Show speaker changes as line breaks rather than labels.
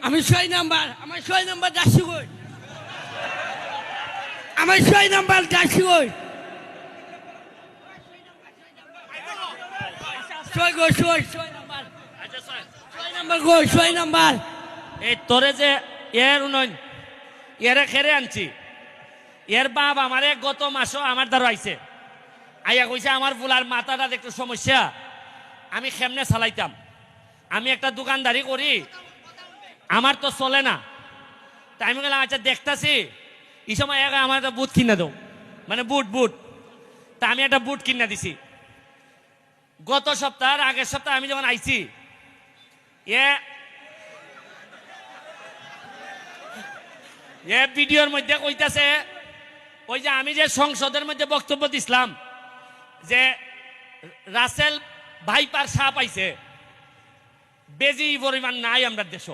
আমি 6 নাম্বার, আমার 6 নাম্বার যাচ্ছি কই? আমার 6 নাম্বার যাচ্ছি কই? 6 নাম্বার।
আচ্ছা
6 নাম্বার কই? 6 নাম্বার।
এই তোরে যে এর উনন এরে খেরে আনছি, এর বাপ আমারে গত মাসও আমার দ্বারা আইছে, আইয়া কইছে আমার ফুলার মাথাটার একটু সমস্যা, আমি কেমনে চালাইতাম, আমি একটা দোকানদারি করি, আমার তো চলে না। তাই আমি গেলাম আচ্ছা দেখতাছি, এই সময় আমার একটা বুট কিনে দাও, মানে বুট বুট। তা আমি একটা বুট কিনে দিছি। গত সপ্তাহ আগের সপ্তাহে আমি যখন আইছি, এ ভিডিওর মধ্যে কইতাছে ওই যে আমি যে সংসদের মধ্যে বক্তব্য দিছিলাম যে রাসেল ভাইপার সাপ আইছে, বেজি পরিমাণ নাই আমরা দেশ।